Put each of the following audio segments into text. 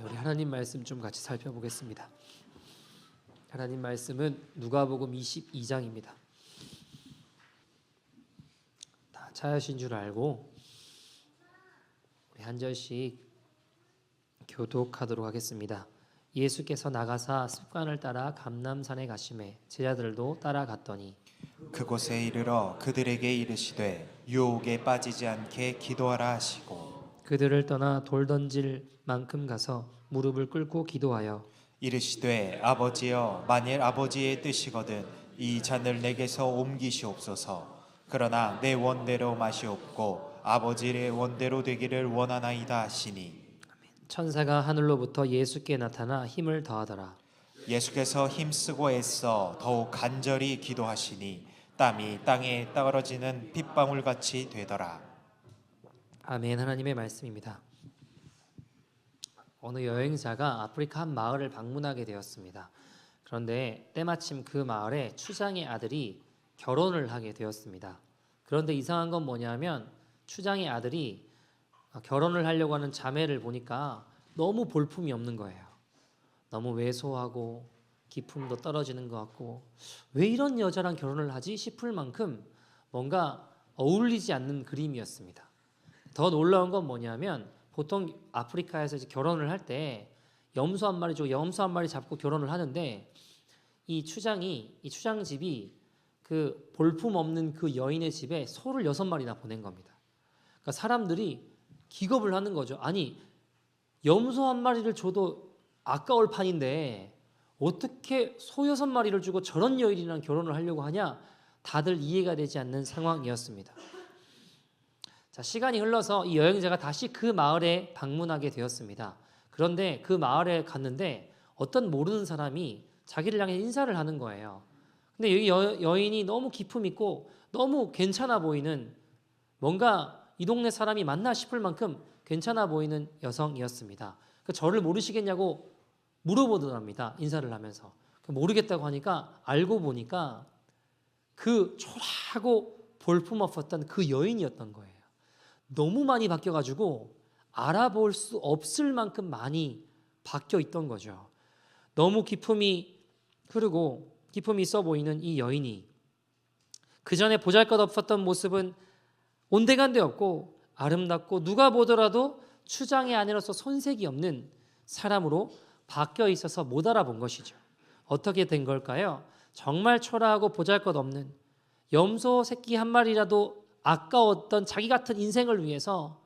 우리 하나님 말씀 좀 같이 살펴보겠습니다. 하나님 말씀은 누가복음 22장입니다. 다 찾으신 줄 알고 우리 한 절씩 교독하도록 하겠습니다. 예수께서 나가사 습관을 따라 감람산에 가시매 제자들도 따라갔더니 그곳에 이르러 그들에게 이르시되 유혹에 빠지지 않게 기도하라 하시고 그들을 떠나 돌 던질 만큼 가서 무릎을 꿇고 기도하여 이르시되 아버지여 만일 아버지의 뜻이거든 이 잔을 내게서 옮기시옵소서. 그러나 내 원대로 마시옵고 아버지의 원대로 되기를 원하나이다 하시니 천사가 하늘로부터 예수께 나타나 힘을 더하더라. 예수께서 힘쓰고 애써 더욱 간절히 기도하시니 땀이 땅에 떨어지는 핏방울같이 되더라. 아멘. 하나님의 말씀입니다. 어느 여행자가 아프리카 한 마을을 방문하게 되었습니다. 그런데 때마침 그 마을에 추장의 아들이 결혼을 하게 되었습니다. 그런데 이상한 건 뭐냐면 추장의 아들이 결혼을 하려고 하는 자매를 보니까 너무 볼품이 없는 거예요. 너무 왜소하고 기품도 떨어지는 것 같고 왜 이런 여자랑 결혼을 하지 싶을 만큼 뭔가 어울리지 않는 그림이었습니다. 더 놀라운 건 뭐냐면 보통 아프리카에서 이제 결혼을 할 때 염소 한 마리 잡고 결혼을 하는데 이 추장 집이 그 볼품 없는 그 여인의 집에 소를 6마리나 보낸 겁니다. 그러니까 사람들이 기겁을 하는 거죠. 아니 염소 한 마리를 줘도 아까울 판인데 어떻게 소 6마리를 주고 저런 여인이랑 결혼을 하려고 하냐? 다들 이해가 되지 않는 상황이었습니다. 자, 시간이 흘러서 이 여행자가 다시 그 마을에 방문하게 되었습니다. 그런데 그 마을에 갔는데 어떤 모르는 사람이 자기를 향해 인사를 하는 거예요. 근데 여기 여인이 너무 기품 있고 너무 괜찮아 보이는 뭔가 이 동네 사람이 맞나 싶을 만큼 괜찮아 보이는 여성이었습니다. 저를 모르시겠냐고 물어보더랍니다. 인사를 하면서. 모르겠다고 하니까 알고 보니까 그 초라하고 볼품 없었던 그 여인이었던 거예요. 너무 많이 바뀌어가지고 알아볼 수 없을 만큼 많이 바뀌어 있던 거죠. 너무 기품이 흐르고 기품이 있어 보이는 이 여인이 그 전에 보잘것없었던 모습은 온데간데 없고 아름답고 누가 보더라도 추장의 아내로서 손색이 없는 사람으로 바뀌어 있어서 못 알아본 것이죠. 어떻게 된 걸까요? 정말 초라하고 보잘것없는 염소 새끼 한 마리라도 아까웠던 자기 같은 인생을 위해서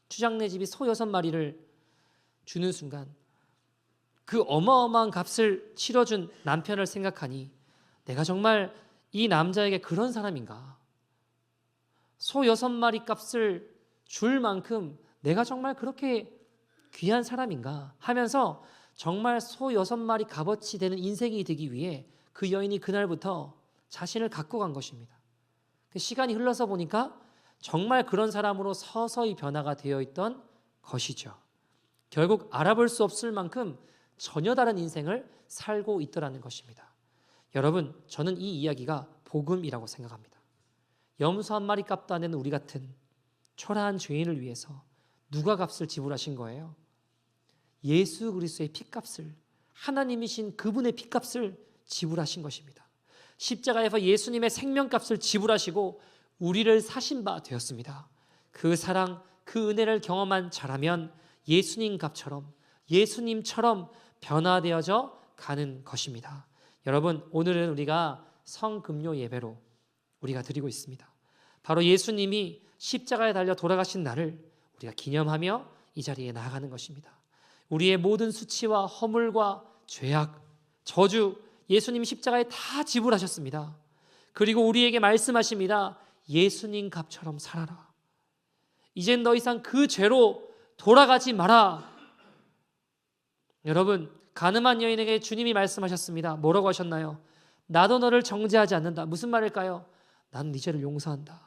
추장네 집이 소 6마리를 주는 순간 그 어마어마한 값을 치러준 남편을 생각하니 내가 정말 이 남자에게 그런 사람인가? 소 6마리 값을 줄 만큼 내가 정말 그렇게 귀한 사람인가 하면서 정말 소 6마리 값어치 되는 인생이 되기 위해 그 여인이 그날부터 자신을 갖고 간 것입니다. 시간이 흘러서 보니까 정말 그런 사람으로 서서히 변화가 되어 있던 것이죠. 결국 알아볼 수 없을 만큼 전혀 다른 인생을 살고 있더라는 것입니다. 여러분, 저는 이 이야기가 복음이라고 생각합니다. 염소 한 마리 값도 안 되는 우리 같은 초라한 죄인을 위해서 누가 값을 지불하신 거예요? 예수 그리스도의 핏값을, 하나님이신 그분의 핏값을 지불하신 것입니다. 십자가에서 예수님의 생명값을 지불하시고 우리를 사신 바 되었습니다. 그 사랑, 그 은혜를 경험한 자라면 예수님 값처럼, 예수님처럼 변화되어져 가는 것입니다. 여러분, 오늘은 우리가 성금요 예배로 우리가 드리고 있습니다. 바로 예수님이 십자가에 달려 돌아가신 날을 우리가 기념하며 이 자리에 나아가는 것입니다. 우리의 모든 수치와 허물과 죄악, 저주, 예수님 십자가에 다 지불하셨습니다. 그리고 우리에게 말씀하십니다. 예수님 값처럼 살아라. 이젠 더 이상 그 죄로 돌아가지 마라. 여러분, 가늠한 여인에게 주님이 말씀하셨습니다. 뭐라고 하셨나요? 나도 너를 정죄하지 않는다. 무슨 말일까요? 나는 네 죄를 용서한다.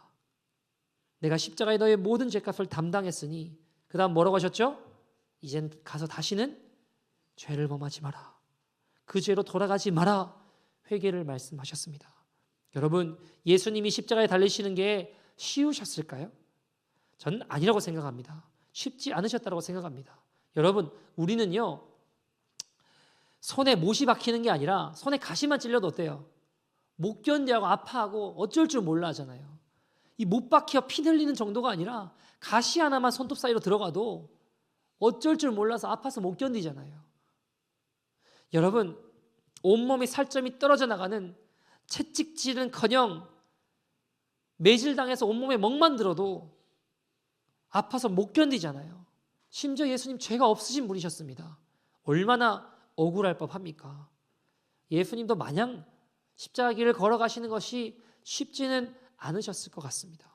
내가 십자가에 너의 모든 죄값을 담당했으니 그 다음 뭐라고 하셨죠? 이젠 가서 다시는 죄를 범하지 마라. 그 죄로 돌아가지 마라. 회개를 말씀하셨습니다. 여러분, 예수님이 십자가에 달리시는 게 쉬우셨을까요? 저는 아니라고 생각합니다. 쉽지 않으셨다고 생각합니다. 여러분, 우리는요, 손에 못이 박히는 게 아니라 손에 가시만 찔려도 어때요? 못 견디하고 아파하고 어쩔 줄 몰라 하잖아요. 이 못 박혀 피 흘리는 정도가 아니라 가시 하나만 손톱 사이로 들어가도 어쩔 줄 몰라서 아파서 못 견디잖아요. 여러분, 온몸이 살점이 떨어져 나가는 채찍질은커녕 매질당해서 온몸에 멍만 들어도 아파서 못 견디잖아요. 심지어 예수님 죄가 없으신 분이셨습니다. 얼마나 억울할 법합니까? 예수님도 마냥 십자가 길을 걸어가시는 것이 쉽지는 않으셨을 것 같습니다.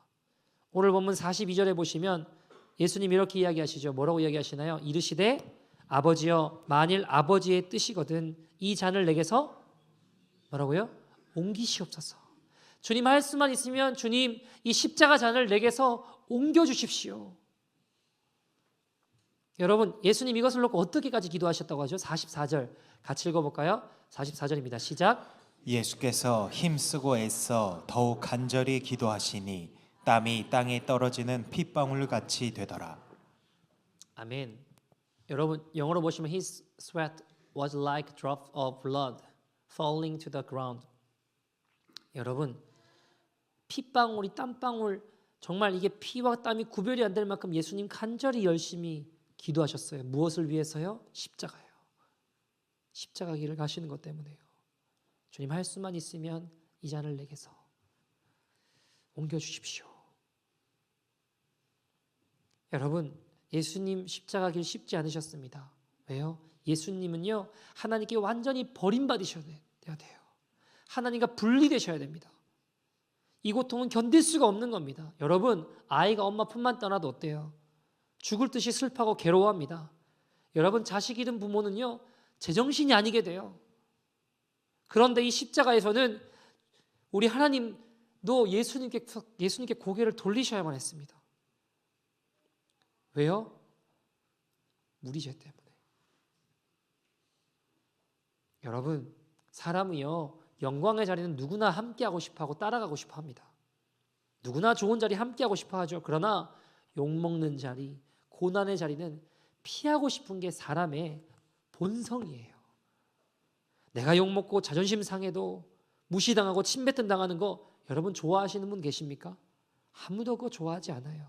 오늘 본문 42절에 보시면 예수님 이렇게 이야기하시죠. 뭐라고 이야기하시나요? 이르시되 아버지여 만일 아버지의 뜻이거든 이 잔을 내게서 뭐라고요? 옮기시옵소서. 주님 할 수만 있으면 주님 이 십자가 잔을 내게서 옮겨주십시오. 여러분, 예수님 이것을 놓고 어떻게까지 기도하셨다고 하죠? 44절 같이 읽어볼까요? 44절입니다. 시작. 예수께서 힘쓰고 애써 더욱 간절히 기도하시니 땀이 땅에 떨어지는 핏방울 같이 되더라. 아멘. 여러분, 영어로 보시면 His sweat was like drops of blood falling to the ground. 여러분, 핏방울이 땀방울, 정말 이게 피와 땀이 구별이 안 될 만큼 예수님 간절히 열심히 기도하셨어요. 무엇을 위해서요? 십자가요. 십자가 길을 가시는 것 때문에요. 주님 할 수만 있으면 이 잔을 내게서 옮겨주십시오. 여러분, 예수님 십자가 길 쉽지 않으셨습니다. 왜요? 예수님은요, 하나님께 완전히 버림받으셔야 돼요. 하나님과 분리되셔야 됩니다. 이 고통은 견딜 수가 없는 겁니다. 여러분, 아이가 엄마 품만 떠나도 어때요? 죽을 듯이 슬퍼하고 괴로워합니다. 여러분, 자식 잃은 부모는요, 제정신이 아니게 돼요. 그런데 이 십자가에서는 우리 하나님도 예수님께 고개를 돌리셔야만 했습니다. 왜요? 우리 죄 때문에. 여러분, 사람이요, 영광의 자리는 누구나 함께하고 싶어하고 따라가고 싶어합니다. 누구나 좋은 자리 함께하고 싶어하죠. 그러나 욕먹는 자리, 고난의 자리는 피하고 싶은 게 사람의 본성이에요. 내가 욕먹고 자존심 상해도 무시당하고 침뱉음 당하는 거 여러분 좋아하시는 분 계십니까? 아무도 그거 좋아하지 않아요.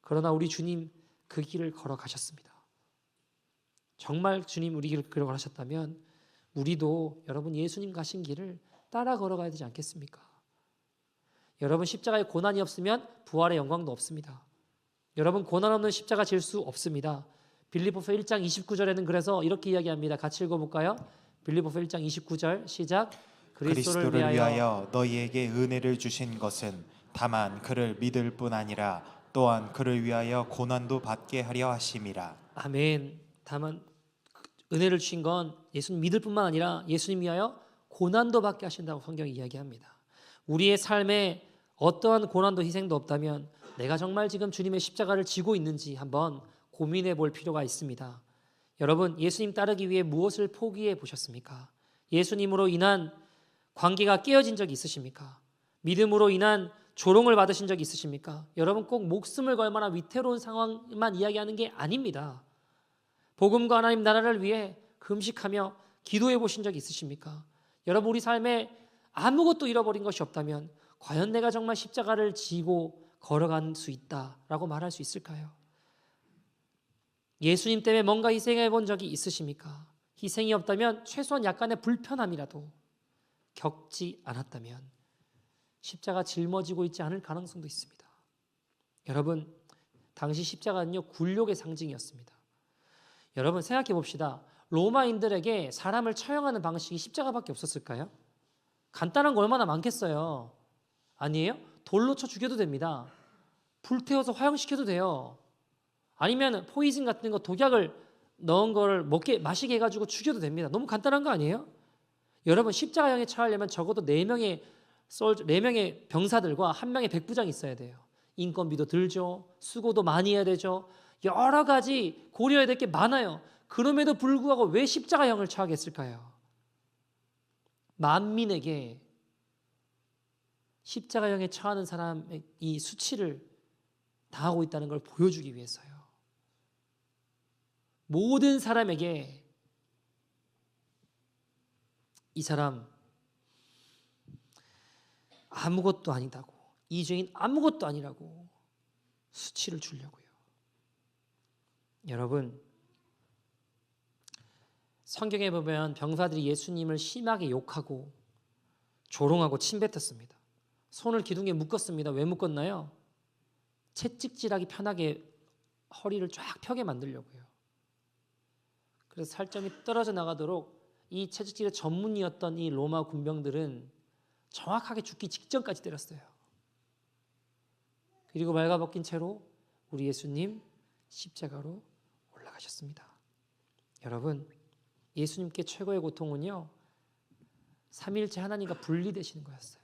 그러나 우리 주님 그 길을 걸어가셨습니다. 정말 주님 우리 길을 걸어가셨다면 우리도 여러분 예수님 가신 길을 따라 걸어가야 되지 않겠습니까? 여러분, 십자가에 고난이 없으면 부활의 영광도 없습니다. 여러분, 고난 없는 십자가 질 수 없습니다. 빌립보서 1장 29절에는 그래서 이렇게 이야기합니다. 같이 읽어볼까요? 빌립보서 1장 29절 시작. 그리스도를 위하여 너희에게 은혜를 주신 것은 다만 그를 믿을 뿐 아니라 또한 그를 위하여 고난도 받게 하려 하심이라. 아멘. 다만 은혜를 주신 건 예수님 믿을 뿐만 아니라 예수님 위하여 고난도 받게 하신다고 성경이 이야기합니다. 우리의 삶에 어떠한 고난도 희생도 없다면 내가 정말 지금 주님의 십자가를 지고 있는지 한번 고민해 볼 필요가 있습니다. 여러분, 예수님 따르기 위해 무엇을 포기해 보셨습니까? 예수님으로 인한 관계가 깨어진 적이 있으십니까? 믿음으로 인한 조롱을 받으신 적이 있으십니까? 여러분, 꼭 목숨을 걸 만한 위태로운 상황만 이야기하는 게 아닙니다. 복음과 하나님 나라를 위해 금식하며 기도해 보신 적이 있으십니까? 여러분, 우리 삶에 아무것도 잃어버린 것이 없다면 과연 내가 정말 십자가를 지고 걸어갈 수 있다라고 말할 수 있을까요? 예수님 때문에 뭔가 희생해 본 적이 있으십니까? 희생이 없다면 최소한 약간의 불편함이라도 겪지 않았다면 십자가 짊어지고 있지 않을 가능성도 있습니다. 여러분, 당시 십자가는요, 굴욕의 상징이었습니다. 여러분, 생각해 봅시다. 로마인들에게 사람을 처형하는 방식이 십자가밖에 없었을까요? 간단한 거 얼마나 많겠어요. 아니에요? 돌로 쳐 죽여도 됩니다. 불태워서 화형시켜도 돼요. 아니면 포이즌 같은 거 독약을 넣은 거를 마시게 해가지고 죽여도 됩니다. 너무 간단한 거 아니에요? 여러분, 십자가형에 처하려면 적어도 4명의 병사들과 1명의 백부장이 있어야 돼요. 인건비도 들죠. 수고도 많이 해야 되죠. 여러 가지 고려해야 될 게 많아요. 그럼에도 불구하고 왜 십자가형을 처하게 했을까요? 만민에게 십자가형에 처하는 사람의 이 수치를 당하고 있다는 걸 보여주기 위해서요. 모든 사람에게 이 사람 아무것도 아니다고, 이 죄인 아무것도 아니라고 수치를 주려고요. 여러분, 성경에 보면 병사들이 예수님을 심하게 욕하고 조롱하고 침뱉었습니다. 손을 기둥에 묶었습니다. 왜 묶었나요? 채찍질하기 편하게 허리를 쫙 펴게 만들려고요. 그래서 살점이 떨어져 나가도록 이 채찍질의 전문이었던 이 로마 군병들은 정확하게 죽기 직전까지 때렸어요. 그리고 발가벗긴 채로 우리 예수님 십자가로 올라가셨습니다. 여러분, 예수님께 최고의 고통은요, 삼위일체 하나님과 분리되시는 거였어요.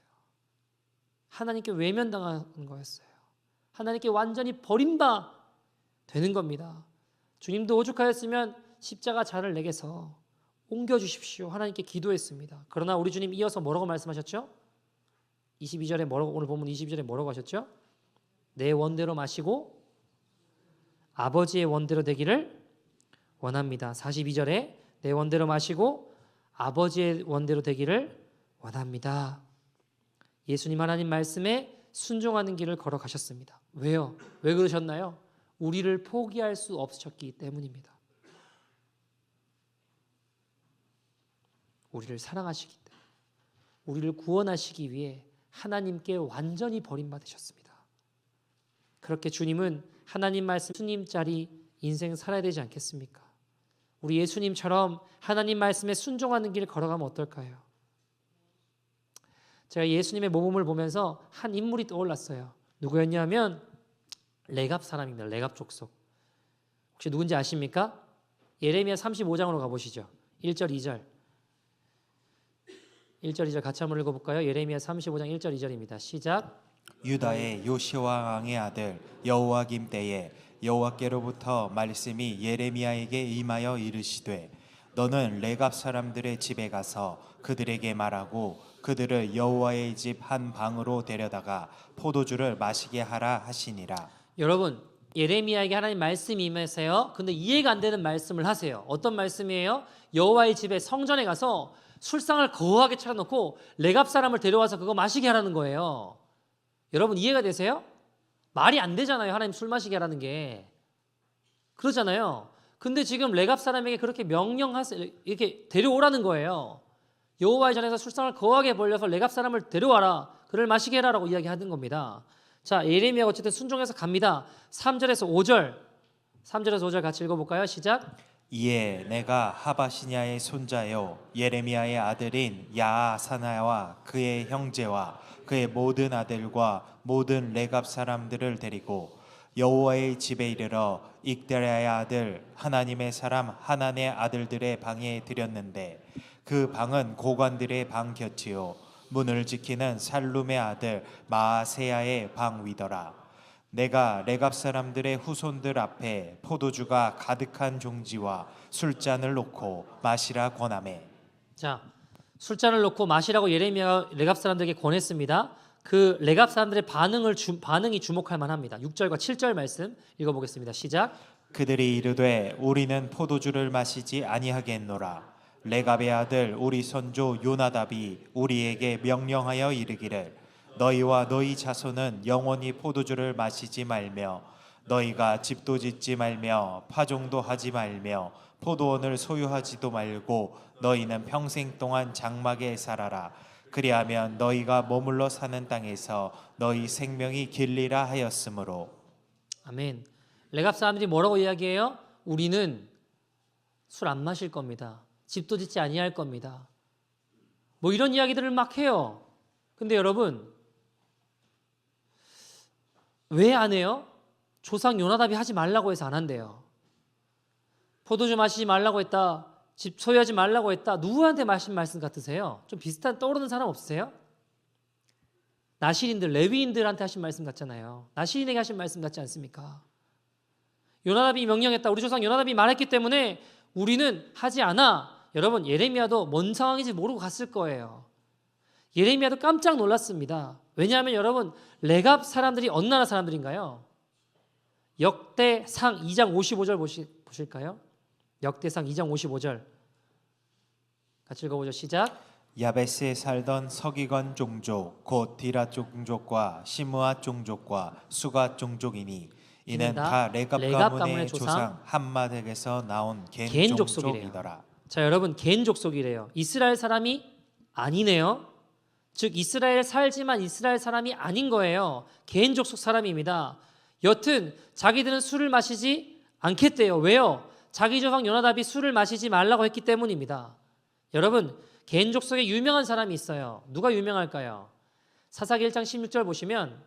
하나님께 외면당하는 거였어요. 하나님께 완전히 버림바 되는 겁니다. 주님도 오죽하였으면 십자가 잔을 내게서 옮겨주십시오 하나님께 기도했습니다. 그러나 우리 주님 이어서 뭐라고 말씀하셨죠? 22절에 뭐라고, 오늘 본문 22절에 뭐라고 하셨죠? 내 원대로 마시고 아버지의 원대로 되기를 원합니다. 42절에 내 원대로 마시고 아버지의 원대로 되기를 원합니다. 예수님 하나님 말씀에 순종하는 길을 걸어가셨습니다. 왜요? 왜 그러셨나요? 우리를 포기할 수 없으셨기 때문입니다. 우리를 사랑하시기 때문에, 우리를 구원하시기 위해 하나님께 완전히 버림받으셨습니다. 그렇게 주님은 하나님 말씀 예수님짜리 인생 살아야 되지 않겠습니까? 우리 예수님처럼 하나님 말씀에 순종하는 길을 걸어가면 어떨까요? 제가 예수님의 모범을 보면서 한 인물이 떠올랐어요. 누구였냐면 레갑 사람입니다. 레갑 족속. 혹시 누군지 아십니까? 예레미야 35장으로 가보시죠. 1절 2절 1절 2절 같이 한번 읽어볼까요? 예레미야 35장 1절 2절입니다. 시작. 유다의 요시와 왕의 아들 여호와김 때에 여호와께로부터 말씀이 예레미야에게 임하여 이르시되 너는 레갑 사람들의 집에 가서 그들에게 말하고 그들을 여호와의 집 한 방으로 데려다가 포도주를 마시게 하라 하시니라. 여러분, 예레미야에게 하나님 말씀이 임하세요. 근데 이해가 안 되는 말씀을 하세요. 어떤 말씀이에요? 여호와의 집에 성전에 가서 술상을 거하게 차려놓고 레갑 사람을 데려와서 그거 마시게 하라는 거예요. 여러분, 이해가 되세요? 말이 안 되잖아요. 하나님 술 마시게 하라는 게. 그러잖아요. 근데 지금 레갑 사람에게 그렇게 명령하세요. 이렇게 데려오라는 거예요. 여호와의 전에서 술상을 거하게 벌려서 레갑 사람을 데려와라. 그를 마시게 해라라고 이야기하는 겁니다. 자, 예레미야가 어쨌든 순종해서 갑니다. 3절에서 5절 같이 읽어볼까요? 시작. 이에 내가 하바시냐의 손자요 예레미야의 아들인 야하사나와 그의 형제와 그의 모든 아들과 모든 레갑 사람들을 데리고 여호와의 집에 이르러 익데랴의 아들 하나님의 사람 하난의 아들들의 방에 들였는데 그 방은 고관들의 방 곁이요 문을 지키는 살룸의 아들 마아세야의 방 위더라. 내가 레갑 사람들의 후손들 앞에 포도주가 가득한 종지와 술잔을 놓고 마시라 권하매. 자, 술잔을 놓고 마시라고 예레미야가 레갑 사람들에게 권했습니다. 그 레갑 사람들의 반응이 주목할 만합니다. 6절과 7절 말씀 읽어보겠습니다. 시작. 그들이 이르되 우리는 포도주를 마시지 아니하겠노라. 레갑의 아들 우리 선조 요나답이 우리에게 명령하여 이르기를 너희와 너희 자손은 영원히 포도주를 마시지 말며 너희가 집도 짓지 말며 파종도 하지 말며 포도원을 소유하지도 말고 너희는 평생 동안 장막에 살아라. 그리하면 너희가 머물러 사는 땅에서 너희 생명이 길리라 하였으므로. 아멘. 레갑 사람들이 뭐라고 이야기해요? 우리는 술 안 마실 겁니다. 집도 짓지 아니할 겁니다. 뭐 이런 이야기들을 막 해요. 근데 여러분, 왜 안 해요? 조상 요나답이 하지 말라고 해서 안 한대요. 포도주 마시지 말라고 했다. 집 소유하지 말라고 했다. 누구한테 마신 말씀 같으세요? 좀 비슷한 떠오르는 사람 없으세요? 나실인들, 레위인들한테 하신 말씀 같잖아요. 나실인에게 하신 말씀 같지 않습니까? 요나답이 명령했다. 우리 조상 요나답이 말했기 때문에 우리는 하지 않아. 여러분, 예레미야도 뭔 상황인지 모르고 갔을 거예요. 예레미야도 깜짝 놀랐습니다. 왜냐하면 여러분, 레갑 사람들이 어느 나라 사람들인가요? 역대상 2장 55절 보실까요? 역대상 2장 55절 같이 읽어보죠. 시작. 야베스에 살던 서기관 종족 곧 디라 종족과 시므아 종족과 수가 종족이니 이는 다 레갑 가문의 조상 함마덱에서 나온 겐 종족이더라. 자, 여러분, 겐 족속이래요. 이스라엘 사람이 아니네요. 즉 이스라엘 살지만 이스라엘 사람이 아닌 거예요. 겐 족속 사람입니다. 여튼 자기들은 술을 마시지 않겠대요. 왜요? 자기 조상 요나답이 술을 마시지 말라고 했기 때문입니다. 여러분, 겐 족속에 유명한 사람이 있어요. 누가 유명할까요? 사사기 1장 16절 보시면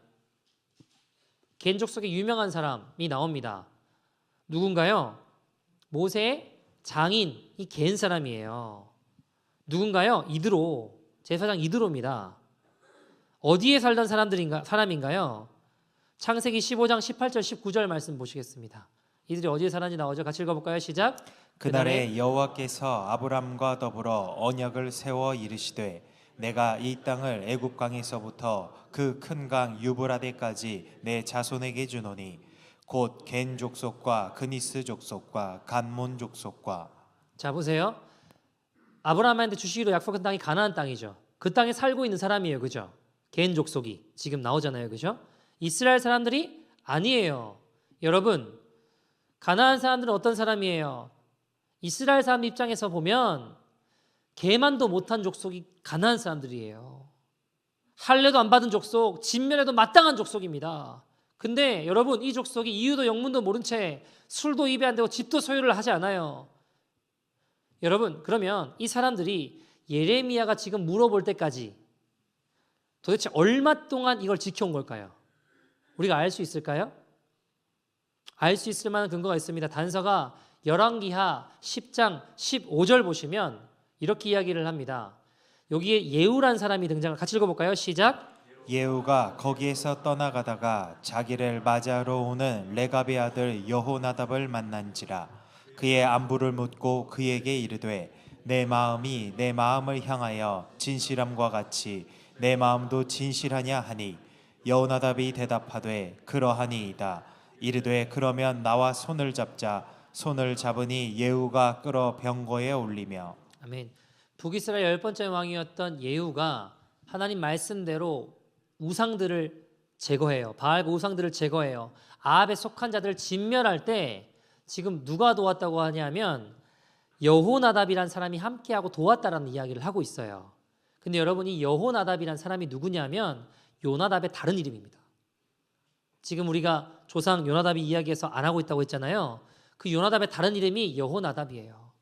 겐 족속에 유명한 사람이 나옵니다. 누군가요? 모세의 장인이 겐 사람이에요. 누군가요? 이드로, 제사장 이드로입니다. 어디에 살던 사람인가요? 창세기 15장 18절 19절 말씀 보시겠습니다. 이들이 어디에 살았는지 나오죠? 같이 읽어볼까요? 시작. 그날에 여호와께서 아브람과 더불어 언약을 세워 이르시되 내가 이 땅을 애굽 강에서부터 그 큰 강 유브라데까지 내 자손에게 주노니 곧 겐 족속과 그니스 족속과 간몬 족속과. 자, 보세요. 아브라함한테 주시기로 약속한 땅이 가나안 땅이죠. 그 땅에 살고 있는 사람이에요. 그죠? 겐 족속이 지금 나오잖아요. 그죠? 이스라엘 사람들이 아니에요. 여러분, 가나안 사람들은 어떤 사람이에요? 이스라엘 사람 입장에서 보면 개만도 못한 족속이 가나안 사람들이에요. 할례도 안 받은 족속, 진멸에도 마땅한 족속입니다. 근데 여러분, 이 족속이 이유도 영문도 모른 채 술도 입에 안 대고 집도 소유를 하지 않아요. 여러분, 그러면 이 사람들이 예레미야가 지금 물어볼 때까지 도대체 얼마 동안 이걸 지켜온 걸까요? 우리가 알 수 있을까요? 알 수 있을 만한 근거가 있습니다. 단서가 열왕기하 10장 15절 보시면 이렇게 이야기를 합니다. 여기에 예후란 사람이 등장을 같이 읽어볼까요? 시작. 예후가 거기에서 떠나가다가 자기를 맞이하러 오는 레갑의 아들 여호나답을 만난지라. 그의 안부를 묻고 그에게 이르되 내 마음이 내 마음을 향하여 진실함과 같이 내 마음도 진실하냐 하니 여호나답이 대답하되 그러하니이다. 이르되 그러면 나와 손을 잡자. 손을 잡으니 예후가 끌어 병거에 올리며. 아멘. 북이스라엘 10번째 왕이었던 예후가 하나님 말씀대로 우상들을 제거해요. 바알과 우상들을 제거해요. 아합에 속한 자들을 진멸할 때 지금 누가 도왔다고 하냐면 여호나답이란 사람이 함께하고 도왔다라는 이야기를 하고 있어요. 근데 여러분, 이 여호나답이란 사람이 누구냐면 요나답의 다른 이름입니다. 지금 우리가 조상 요나답이 이야기해서 안 하고 있다고 했잖아요. 그 요나답의 다른 이름이 여호나답이에요.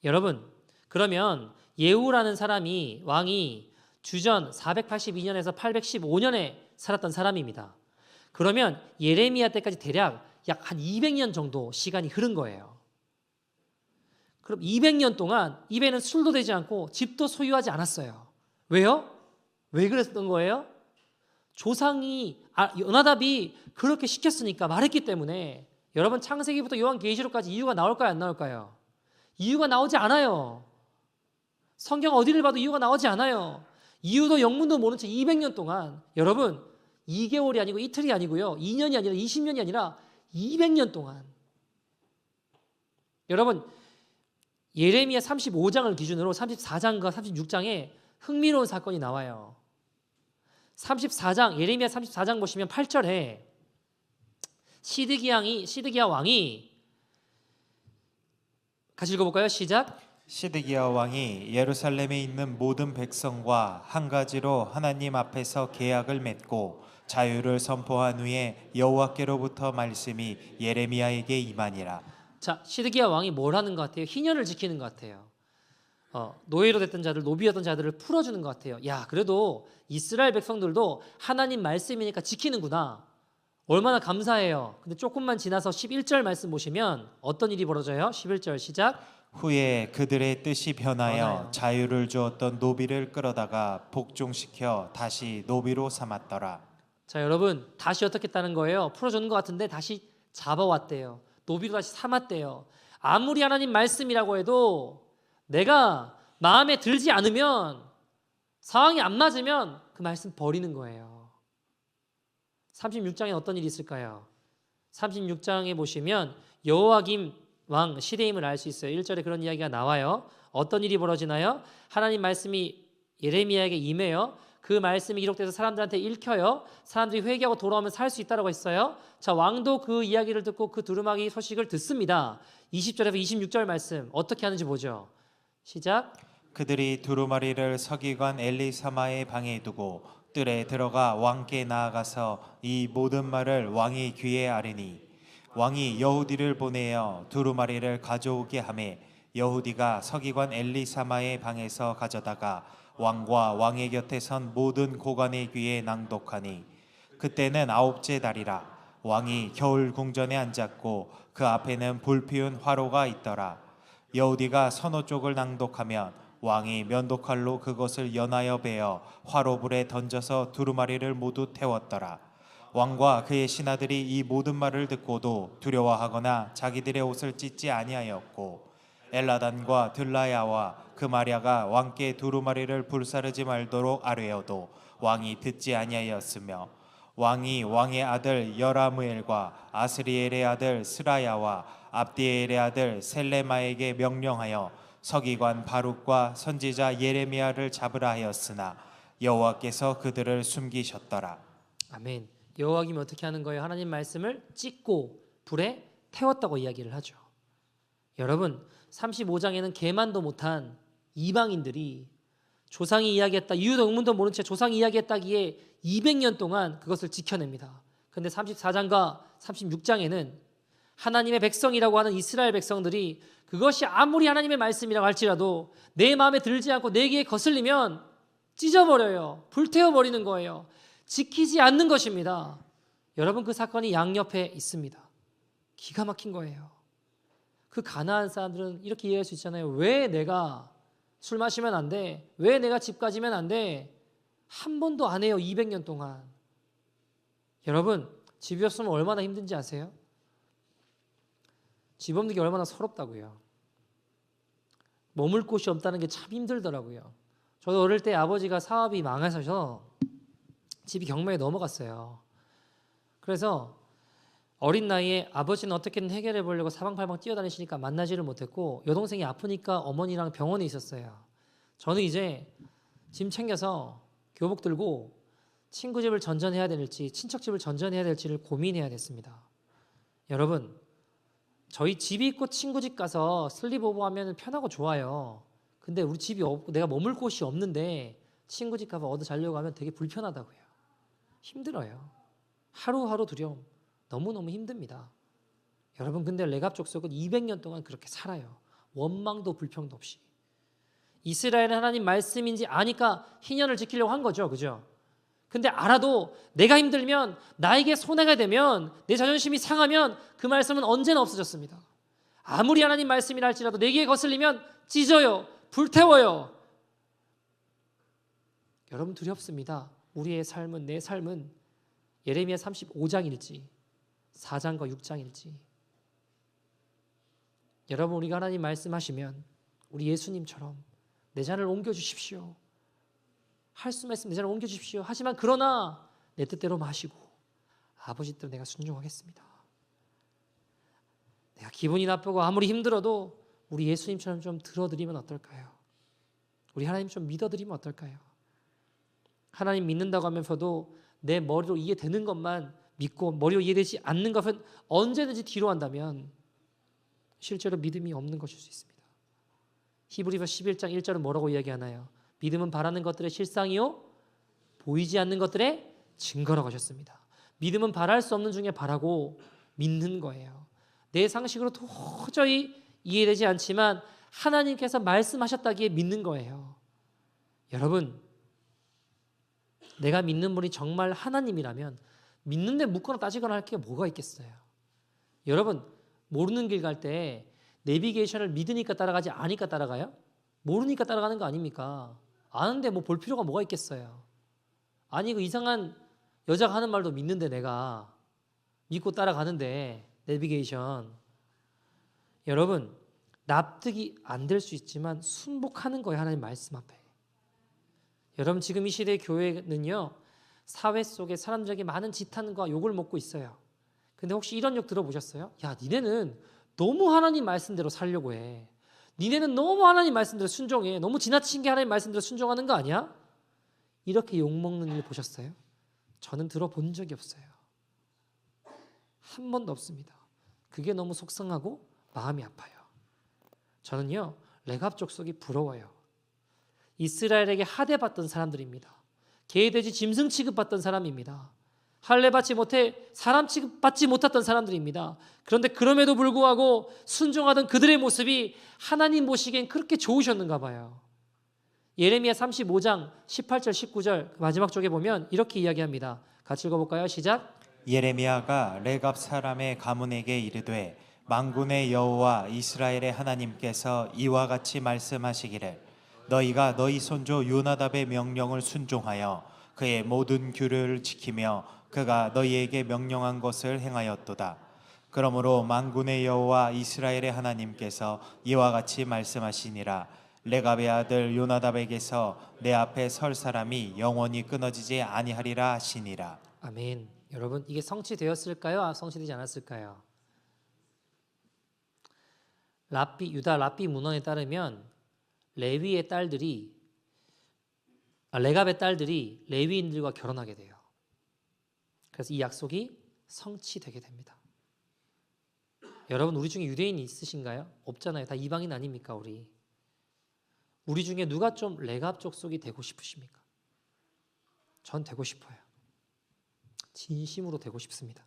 여러분, 그러면 예후라는 사람이 왕이 주전 482년에서 815년에 살았던 사람입니다. 그러면 예레미야 때까지 대략 약 한 200년 정도 시간이 흐른 거예요. 그럼 200년 동안 입에는 술도 되지 않고 집도 소유하지 않았어요. 왜요? 왜 그랬던 거예요? 조상이 요나답이 그렇게 시켰으니까, 말했기 때문에. 여러분, 창세기부터 요한계시록까지 이유가 나올까요? 안 나올까요? 이유가 나오지 않아요. 성경 어디를 봐도 이유가 나오지 않아요. 이유도 영문도 모른 채 200년 동안, 여러분, 2개월이 아니고 이틀이 아니고요, 2년이 아니라 20년이 아니라 200년 동안. 여러분, 예레미야 35장을 기준으로 34장과 36장에 흥미로운 사건이 나와요. 34장, 예레미야 34장 보시면 8절에 시드기야 왕이, 같이 읽어볼까요? 시작. 시드기야 왕이 예루살렘에 있는 모든 백성과 한 가지로 하나님 앞에서 계약을 맺고 자유를 선포한 후에 여호와께로부터 말씀이 예레미야에게 임하니라. 자, 시드기야 왕이 뭘 하는 것 같아요? 희년을 지키는 것 같아요. 노예로 됐던 자들, 노비였던 자들을 풀어주는 것 같아요. 야, 그래도 이스라엘 백성들도 하나님 말씀이니까 지키는구나. 얼마나 감사해요. 근데 조금만 지나서 11절 말씀 보시면 어떤 일이 벌어져요? 11절 시작. 후에 그들의 뜻이 변하여 자유를 주었던 노비를 끌어다가 복종시켜 다시 노비로 삼았더라. 자, 여러분, 다시 어떻게 했다는 거예요? 풀어주는 것 같은데 다시 잡아왔대요. 노비로 다시 삼았대요. 아무리 하나님 말씀이라고 해도 내가 마음에 들지 않으면, 상황이 안 맞으면 그 말씀 버리는 거예요. 36장에 어떤 일이 있을까요? 36장에 보시면 여호야김 왕 시대임을 알 수 있어요. 1절에 그런 이야기가 나와요. 어떤 일이 벌어지나요? 하나님 말씀이 예레미야에게 임해요. 그 말씀이 기록돼서 사람들한테 읽혀요. 사람들이 회개하고 돌아오면 살 수 있다고 했어요. 자, 왕도 그 이야기를 듣고 그 두루마기 소식을 듣습니다. 20절에서 26절 말씀 어떻게 하는지 보죠. 시작. 그들이 두루마리를 서기관 엘리사마의 방에 두고 뜰에 들어가 왕께 나아가서 이 모든 말을 왕의 귀에 아뢰니 왕이 여후디를 보내어 두루마리를 가져오게 하매 여후디가 서기관 엘리사마의 방에서 가져다가 왕과 왕의 곁에 선 모든 고관의 귀에 낭독하니 그때는 9째 달이라. 왕이 겨울 궁전에 앉았고 그 앞에는 불피운 화로가 있더라. 여후디가 서너 쪽을 낭독하면 왕이 면도칼로 그것을 연하여 베어 화로불에 던져서 두루마리를 모두 태웠더라. 왕과 그의 신하들이 이 모든 말을 듣고도 두려워하거나 자기들의 옷을 찢지 아니하였고 엘라단과 들라야와 그마랴가 왕께 두루마리를 불사르지 말도록 아뢰어도 왕이 듣지 아니하였으며 왕이 왕의 아들 여라무엘과 아스리엘의 아들 스라야와 압디엘의 아들 셀레마에게 명령하여 서기관 바룩과 선지자 예레미야를 잡으라 하였으나 여호와께서 그들을 숨기셨더라. 아멘. 여호와김이 어떻게 하는 거예요? 하나님 말씀을 찢고 불에 태웠다고 이야기를 하죠. 여러분 35장에는 개만도 못한 이방인들이 조상이 이야기했다, 이유도 의문도 모른 채 조상이 이야기했다기에 200년 동안 그것을 지켜냅니다. 그런데 34장과 36장에는 하나님의 백성이라고 하는 이스라엘 백성들이 그것이 아무리 하나님의 말씀이라고 할지라도 내 마음에 들지 않고 내 귀에 거슬리면 찢어버려요. 불태워버리는 거예요. 지키지 않는 것입니다. 여러분 그 사건이 양옆에 있습니다. 기가 막힌 거예요. 그 가나안 사람들은 이렇게 이해할 수 있잖아요. 왜 내가 술 마시면 안 돼? 왜 내가 집 가지면 안 돼? 한 번도 안 해요. 200년 동안. 여러분 집이 없으면 얼마나 힘든지 아세요? 집 없는 게 얼마나 서럽다고요. 머물 곳이 없다는 게 참 힘들더라고요. 저도 어릴 때 아버지가 사업이 망하셔서 집이 경매에 넘어갔어요. 그래서 어린 나이에 아버지는 어떻게든 해결해 보려고 사방팔방 뛰어다니시니까 만나지를 못했고 여동생이 아프니까 어머니랑 병원에 있었어요. 저는 이제 짐 챙겨서 교복 들고 친구 집을 전전해야 될지 친척 집을 전전해야 될지를 고민해야 됐습니다. 여러분 저희 집이 있고 친구 집 가서 슬립오버 하면 편하고 좋아요. 근데 우리 집이 없고 내가 머물 곳이 없는데 친구 집 가서 얻어 자려고 하면 되게 불편하다고요. 힘들어요. 하루하루 두려움. 너무너무 힘듭니다. 여러분 근데 레갑 족속은 200년 동안 그렇게 살아요. 원망도 불평도 없이. 이스라엘은 하나님 말씀인지 아니까 희년을 지키려고 한 거죠. 그죠? 근데 알아도 내가 힘들면 나에게 손해가 되면 내 자존심이 상하면 그 말씀은 언제나 없어졌습니다. 아무리 하나님 말씀이라 할지라도 내게 거슬리면 찢어요. 불태워요. 여러분 두렵습니다. 우리의 삶은 내 삶은 예레미야 35장일지 4장과 6장일지 여러분 우리가 하나님 말씀하시면 우리 예수님처럼 내 잔을 옮겨주십시오. 할 수 말씀 내 잔을 옮겨주십시오. 하지만 그러나 내 뜻대로 마시고 아버지 뜻대로 내가 순종하겠습니다. 내가 기분이 나쁘고 아무리 힘들어도 우리 예수님처럼 좀 들어드리면 어떨까요? 우리 하나님 좀 믿어드리면 어떨까요? 하나님 믿는다고 하면서도 내 머리로 이해되는 것만 믿고 머리로 이해되지 않는 것은 언제든지 뒤로 한다면 실제로 믿음이 없는 것일 수 있습니다. 히브리서 11장 1절은 뭐라고 이야기하나요? 믿음은 바라는 것들의 실상이요 보이지 않는 것들의 증거라고 하셨습니다. 믿음은 바랄 수 없는 중에 바라고 믿는 거예요. 내 상식으로 도저히 이해되지 않지만 하나님께서 말씀하셨다기에 믿는 거예요. 여러분 내가 믿는 분이 정말 하나님이라면 믿는데 묻거나 따지거나 할 게 뭐가 있겠어요. 여러분 모르는 길 갈 때 내비게이션을 믿으니까 따라가지 아니까 따라가요? 모르니까 따라가는 거 아닙니까? 아는데 뭐 볼 필요가 뭐가 있겠어요. 아니 그 이상한 여자가 하는 말도 믿는데 내가 믿고 따라가는데 내비게이션. 여러분 납득이 안 될 수 있지만 순복하는 거예요. 하나님 말씀 앞에. 여러분 지금 이 시대의 교회는요 사회 속에 사람들에게 많은 지탄과 욕을 먹고 있어요. 근데 혹시 이런 욕 들어보셨어요? 야 니네는 너무 하나님 말씀대로 살려고 해. 니네는 너무 하나님 말씀대로 순종해. 너무 지나치게 하나님 말씀대로 순종하는 거 아니야? 이렇게 욕먹는 일 보셨어요? 저는 들어본 적이 없어요. 한 번도 없습니다. 그게 너무 속상하고 마음이 아파요. 저는요, 레갑 족속이 부러워요. 이스라엘에게 하대받던 사람들입니다. 개돼지 짐승 취급받던 사람입니다. 할례 받지 못해 사람 취급받지 못했던 사람들입니다. 그런데 그럼에도 불구하고 순종하던 그들의 모습이 하나님 보시기엔 그렇게 좋으셨는가 봐요. 예레미야 35장 18절 19절 마지막 쪽에 보면 이렇게 이야기합니다. 같이 읽어볼까요? 시작. 예레미야가 레갑 사람의 가문에게 이르되 만군의 여호와 이스라엘의 하나님께서 이와 같이 말씀하시기를 너희가 너희 손조 요나답의 명령을 순종하여 그의 모든 규례를 지키며 그가 너희에게 명령한 것을 행하였도다. 그러므로 만군의 여호와 이스라엘의 하나님께서 이와 같이 말씀하시니라 레갑의 아들 요나답에게서 내 앞에 설 사람이 영원히 끊어지지 아니하리라 하시니라. 아멘. 여러분, 이게 성취되었을까요? 성취되지 않았을까요? 유다 랍비 문헌에 따르면 레갑의 딸들이 레위인들과 결혼하게 돼요. 그래서 이 약속이 성취되게 됩니다. 여러분, 우리 중에 유대인이 있으신가요? 없잖아요. 다 이방인 아닙니까? 우리 중에 누가 좀 레갑 족속이 되고 싶으십니까? 전 되고 싶어요. 진심으로 되고 싶습니다.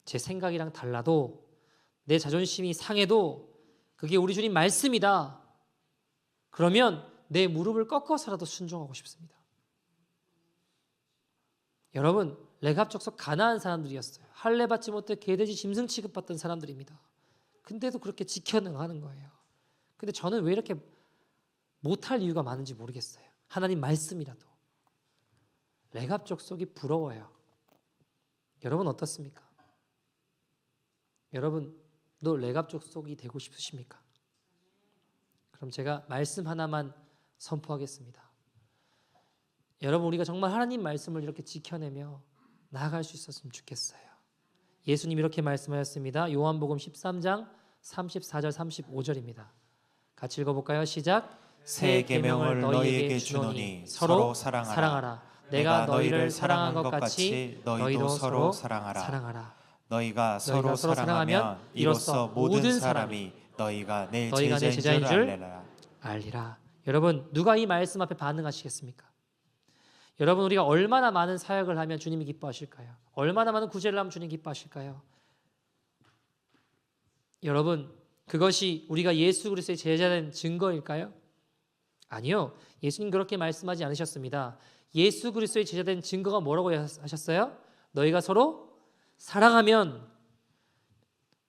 제 생각이랑 달라도 내 자존심이 상해도 그게 우리 주님 말씀이다. 그러면 내 무릎을 꺾어서라도 순종하고 싶습니다. 여러분, 레갑 족속 가나안 사람들이었어요. 할례 받지 못해 개돼지 짐승 취급받던 사람들입니다. 근데도 그렇게 지켜나가는 거예요. 근데 저는 왜 이렇게 못할 이유가 많은지 모르겠어요. 하나님 말씀이라도. 레갑 족속이 부러워요. 여러분 어떻습니까? 여러분도 레갑 족속이 되고 싶으십니까? 그럼 제가 말씀 하나만 선포하겠습니다. 여러분, 우리가 정말 하나님 말씀을 이렇게 지켜내며 나아갈 수 있었으면 좋겠어요. 예수님 이렇게 말씀하셨습니다. 요한복음 13장 34절 35절입니다. 같이 읽어볼까요? 시작. 새 계명을 너희에게 주노니 서로 사랑하라. 내가 너희를 사랑한 것 같이 너희도 서로 사랑하라. 너희가 서로 사랑하면 이로써 모든 사람이 너희가 내 제자인 줄 알리라. 여러분, 누가 이 말씀 앞에 반응하시겠습니까? 여러분, 우리가 얼마나 많은 사역을 하면 주님이 기뻐하실까요? 얼마나 많은 구제를 하면 주님 기뻐하실까요? 여러분, 그것이 우리가 예수 그리스도의 제자된 증거일까요? 아니요. 예수님 그렇게 말씀하지 않으셨습니다. 예수 그리스도의 제자된 증거가 뭐라고 하셨어요? 너희가 서로 사랑하면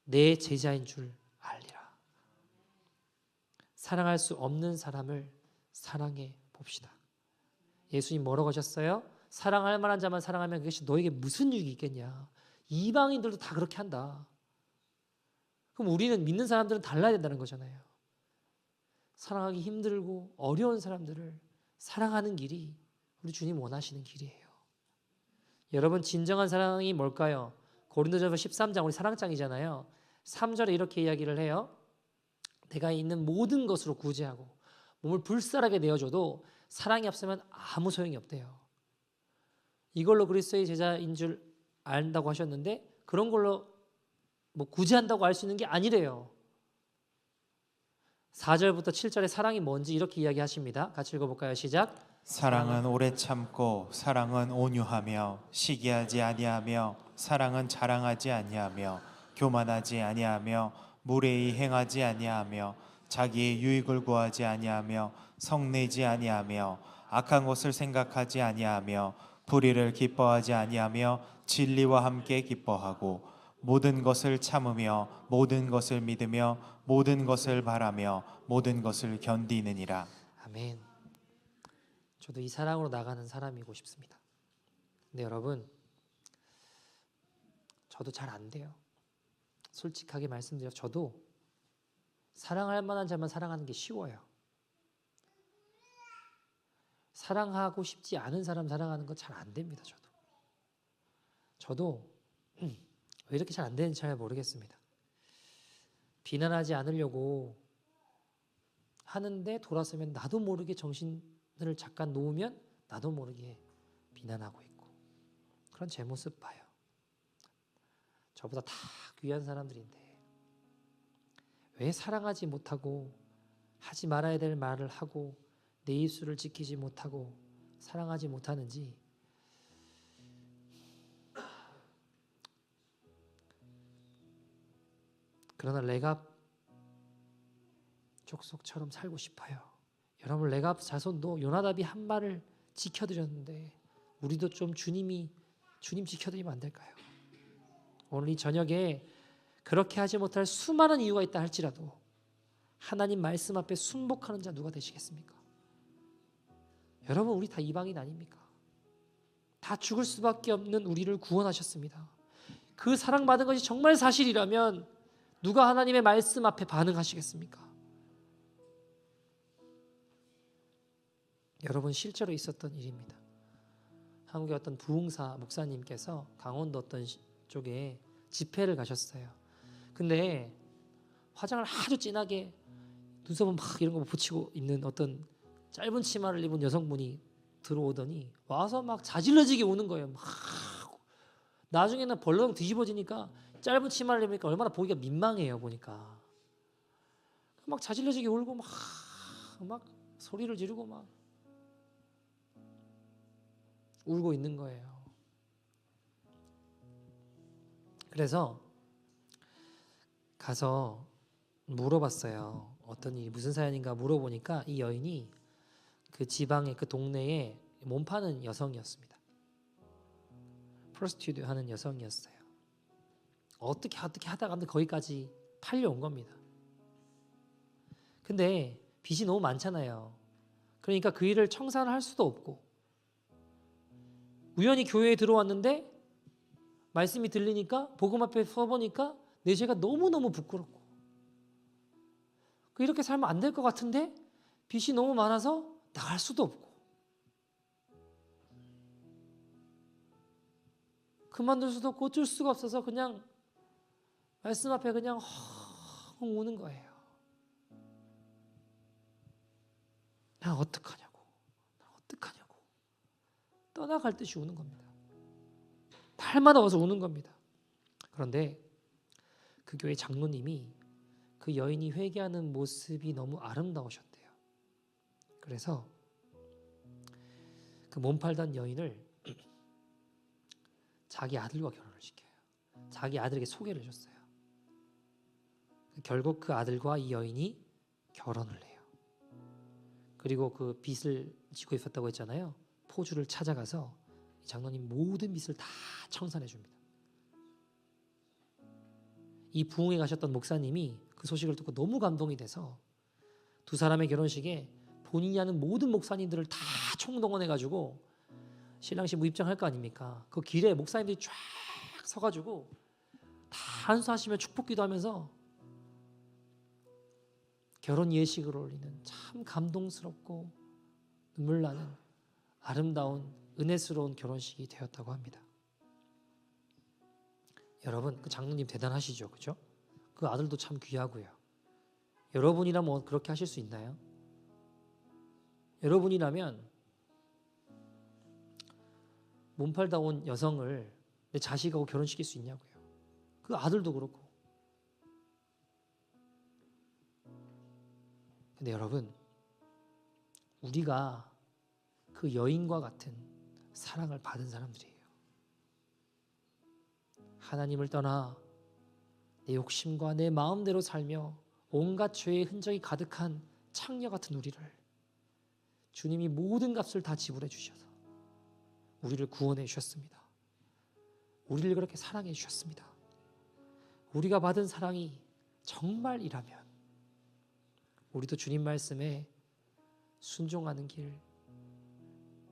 내 제자인 줄 알리라. 사랑할 수 없는 사람을 사랑해 봅시다. 예수님 뭐라고 하셨어요? 사랑할 만한 자만 사랑하면 그것이 너에게 무슨 유익이 있겠냐. 이방인들도 다 그렇게 한다. 그럼 우리는 믿는 사람들은 달라야 된다는 거잖아요. 사랑하기 힘들고 어려운 사람들을 사랑하는 길이 우리 주님 원하시는 길이에요. 여러분, 진정한 사랑이 뭘까요? 고린도전서 13장 우리 사랑장이잖아요. 3절에 이렇게 이야기를 해요. 내가 있는 모든 것으로 구제하고 몸을 불살하게 내어줘도 사랑이 없으면 아무 소용이 없대요. 이걸로 그리스도의 제자인 줄 안다고 하셨는데 그런 걸로 뭐 구제한다고 알 수 있는 게 아니래요. 4절부터 7절에 사랑이 뭔지 이렇게 이야기하십니다. 같이 읽어볼까요? 시작. 사랑은 오래 참고 사랑은 온유하며 시기하지 아니하며 사랑은 자랑하지 아니하며 교만하지 아니하며 무례히 행하지 아니하며 자기의 유익을 구하지 아니하며 성내지 아니하며 악한 것을 생각하지 아니하며 불의를 기뻐하지 아니하며 진리와 함께 기뻐하고 모든 것을 참으며 모든 것을 믿으며 모든 것을 바라며 모든 것을 견디느니라. 아멘. 저도 이 사랑으로 나가는 사람이고 싶습니다. 근데 여러분, 저도 잘 안 돼요. 솔직하게 말씀드려 저도 사랑할 만한 자만 사랑하는 게 쉬워요. 사랑하고 싶지 않은 사람 사랑하는 건 잘 안 됩니다. 저도 왜 이렇게 잘 안 되는지 잘 모르겠습니다. 비난하지 않으려고 하는데 돌아서면 나도 모르게 정신을 잠깐 놓으면 나도 모르게 비난하고 있고, 그런 제 모습 봐요. 저보다 다 귀한 사람들인데 왜 사랑하지 못하고 하지 말아야 될 말을 하고 내 입술을 지키지 못하고 사랑하지 못하는지, 그러나 레갑 족속처럼 살고 싶어요. 여러분, 레갑 자손도 요나답이 한 말을 지켜드렸는데 우리도 좀 주님 지켜드리면 안 될까요? 오늘 이 저녁에 그렇게 하지 못할 수많은 이유가 있다 할지라도 하나님 말씀 앞에 순복하는 자 누가 되시겠습니까? 여러분, 우리 다 이방인 아닙니까? 다 죽을 수밖에 없는 우리를 구원하셨습니다. 그 사랑받은 것이 정말 사실이라면 누가 하나님의 말씀 앞에 반응하시겠습니까? 여러분, 실제로 있었던 일입니다. 한국의 어떤 부흥사 목사님께서 강원도 어떤 쪽에 집회를 가셨어요. 근데 화장을 아주 진하게 눈썹은 막 이런 거 붙이고 있는 어떤 짧은 치마를 입은 여성분이 들어오더니 와서 막 자질러지게 우는 거예요. 막 나중에는 벌렁 뒤집어지니까 짧은 치마를 입으니까 얼마나 보기가 민망해요. 보니까 막 자질러지게 울고 막 소리를 지르고 막 울고 있는 거예요. 그래서 가서 물어봤어요. 어떤 일이 무슨 사연인가 물어보니까 이 여인이 그 지방의 그 동네에 몸 파는 여성이었습니다. 프로스티튜트 하는 여성이었어요. 어떻게 하다가 거기까지 팔려온 겁니다. 근데 빚이 너무 많잖아요. 그러니까 그 일을 청산을 할 수도 없고, 우연히 교회에 들어왔는데 말씀이 들리니까 복음 앞에 서보니까 내 죄가 너무너무 부끄럽고, 이렇게 살면 안 될 것 같은데 빚이 너무 많아서 나갈 수도 없고, 그만둘 수도 없고 어쩔 수가 없어서 그냥 말씀 앞에 그냥 헝 우는 거예요. 나 어떡하냐고 떠나갈 듯이 우는 겁니다. 날마다 와서 우는 겁니다. 그런데 그 교회 장로님이 그 여인이 회개하는 모습이 너무 아름다우셨대요. 그래서 그 몸 팔던 여인을 자기 아들과 결혼을 시켜요. 자기 아들에게 소개를 해줬어요. 결국 그 아들과 이 여인이 결혼을 해요. 그리고 그 빚을 지고 있었다고 했잖아요. 포주를 찾아가서 장로님 모든 빚을 다 청산해 줍니다. 이 부흥에 가셨던 목사님이 그 소식을 듣고 너무 감동이 돼서 두 사람의 결혼식에 본인이 아는 모든 목사님들을 다 총동원해가지고 신랑신 무입장할 거 아닙니까? 그 길에 목사님들이 쫙 서가지고 다 한수하시며 축복기도 하면서 결혼 예식을 올리는 참 감동스럽고 눈물 나는 아름다운 은혜스러운 결혼식이 되었다고 합니다. 여러분, 그 장로님 대단하시죠, 그죠? 그 아들도 참 귀하고요. 여러분이라면 그렇게 하실 수 있나요? 여러분이라면 몸 팔다 온 여성을 내 자식하고 결혼시킬 수 있냐고요. 그 아들도 그렇고. 근데 여러분, 우리가 그 여인과 같은 사랑을 받은 사람들이에요. 하나님을 떠나 내 욕심과 내 마음대로 살며 온갖 죄의 흔적이 가득한 창녀 같은 우리를 주님이 모든 값을 다 지불해 주셔서 우리를 구원해 주셨습니다. 우리를 그렇게 사랑해 주셨습니다. 우리가 받은 사랑이 정말이라면 우리도 주님 말씀에 순종하는 길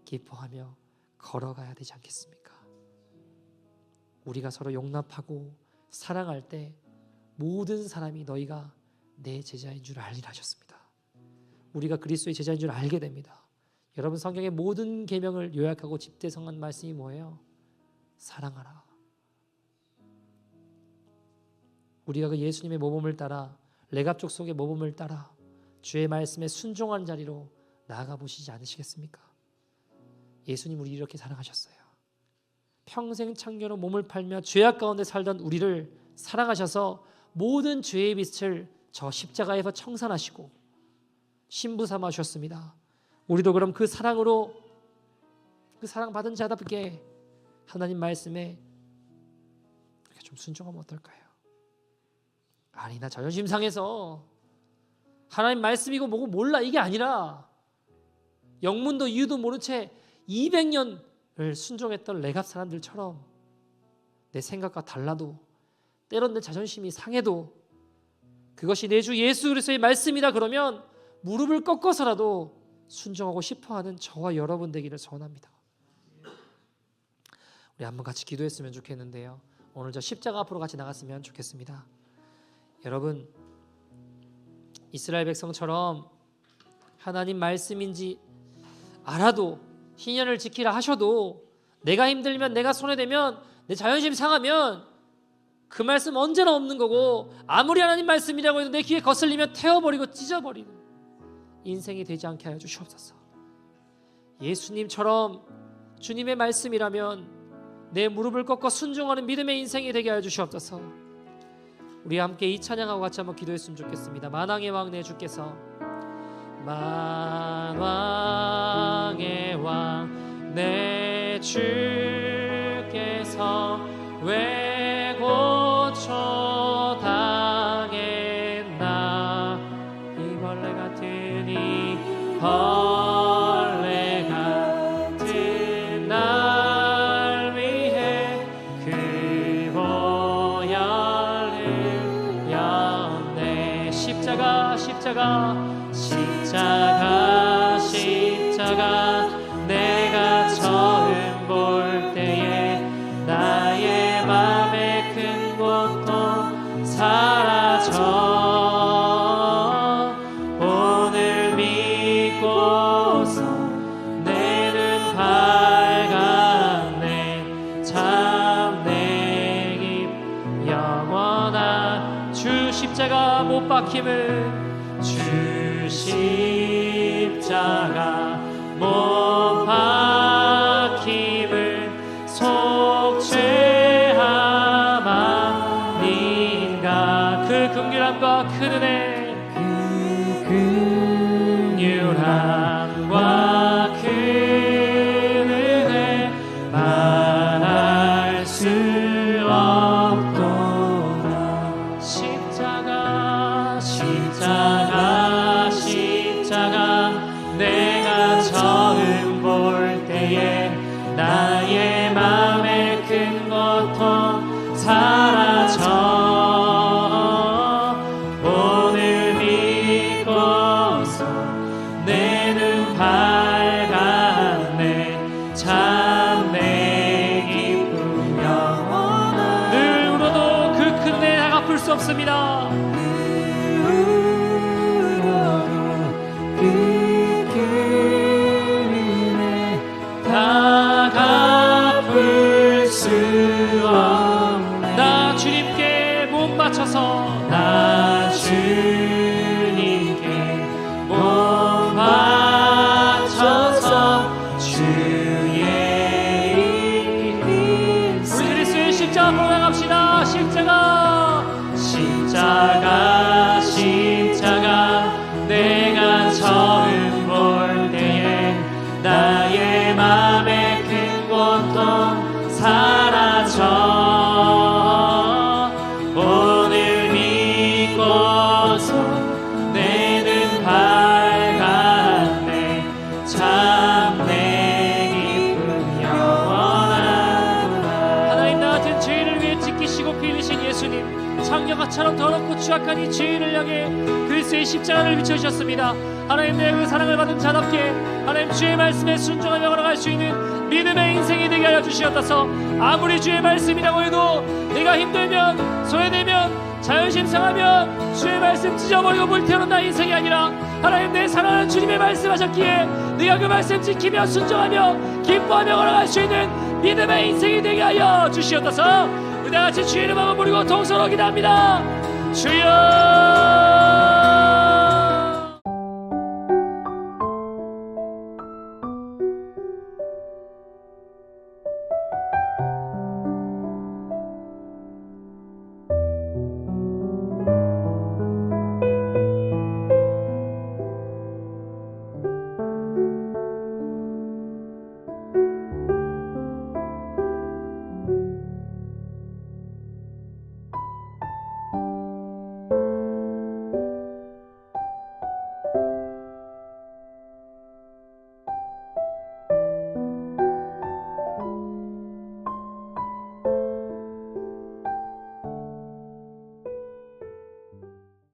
기뻐하며 걸어가야 되지 않겠습니까? 우리가 서로 용납하고 사랑할 때 모든 사람이 너희가 내 제자인 줄 알리라 하셨습니다. 우리가 그리스도의 제자인 줄 알게 됩니다. 여러분, 성경의 모든 계명을 요약하고 집대성한 말씀이 뭐예요? 사랑하라. 우리가 그 예수님의 모범을 따라 레갑 족속의 모범을 따라 주의 말씀에 순종하는 자리로 나아가 보시지 않으시겠습니까? 예수님 우리 이렇게 사랑하셨어요. 평생 창녀로 몸을 팔며 죄악 가운데 살던 우리를 사랑하셔서 모든 죄의 빛을 저 십자가에서 청산하시고 신부 삼아 주셨습니다. 우리도 그럼 그 사랑으로, 그 사랑받은 자답게 하나님 말씀에 이렇게 좀 순종하면 어떨까요? 아니, 나 자존심 상해서 하나님 말씀이고 뭐고 몰라, 이게 아니라 영문도 이유도 모른 채 200년을 순종했던 레갑 사람들처럼 내 생각과 달라도, 때론 내 자존심이 상해도 그것이 내 주 예수 그리스도의 말씀이다 그러면 무릎을 꺾어서라도 순종하고 싶어하는 저와 여러분 되기를 소원합니다. 우리 한번 같이 기도했으면 좋겠는데요. 오늘 저 십자가 앞으로 같이 나갔으면 좋겠습니다. 여러분, 이스라엘 백성처럼 하나님 말씀인지 알아도 희년을 지키라 하셔도 내가 힘들면, 내가 손해되면, 내 자존심 상하면 그 말씀 언제나 없는 거고, 아무리 하나님 말씀이라고 해도 내 귀에 거슬리면 태워버리고 찢어버리는 인생이 되지 않게 하여 주시옵소서. 예수님처럼 주님의 말씀이라면 내 무릎을 꺾어 순종하는 믿음의 인생이 되게 하여 주시옵소서. 우리 함께 이 찬양하고 같이 한번 기도했으면 좋겠습니다. 만왕의 왕 내 주께서, 만왕의 왕 내 주께서 왜 고쳐 당했나. 이 벌레 같은 이 벌레 같은 날 위해 그 보혈을 흘렸네. 십자가 내가 처음 볼 때에 나의 맘에 큰 고통 사라져. 오늘 믿고서 내 눈 밝았네. 참 내 길 영원한 주 십자가 못 박힘을, 주 십자가 못 박힘을 속죄함아닌가. 그 긍휼함과 큰 은혜, 그 긍휼함과 큰 은혜 말할 수 없도다. 십자가 내가 처음 볼 때에 나의 맘에 큰 고통 사라져. 오늘 믿고서 내 눈 밝았네. 참 내 기쁨 영원한. 늘 울어도 그 큰 은혜 다 갚을 수 없습니다. 나 주님께 몸 바쳐서 주의 일. 우리 그리스도의 십자가 보러 나갑시다. 십자가 내가 처음 볼 때에 나의 맘에 큰 고통 사라져. 오늘 믿고서 내 눈 밝았네. 참 내 기쁨 영원하구나. 하나님, 나 같은 죄인을 위해 지키시고 피 흘리신 예수님, 창녀가처럼 더럽고 추악한 이 죄인을 향해 그리스도의 십자가를 비춰주셨습니다. 하나님, 내 그 사랑을 받은 자답게 하나님 주의 말씀에 순종하며 걸어갈 수 있는 믿음의 인생이 되게 하여 주시옵소서. 아무리 주의 말씀이라고 해도 내가 힘들면, 소외되면, 자존심 상하면 주의 말씀 찢어버리고 불태우는 나의 인생이 아니라 하나님, 내 사랑하는 주님의 말씀하셨기에 네가 그 말씀 지키며 순종하며 기뻐하며 걸어갈 수 있는 믿음의 인생이 되게 하여 주시옵소서. 우리 다같이 주의 이름으로 부르고 동서로 기도합니다. 주여.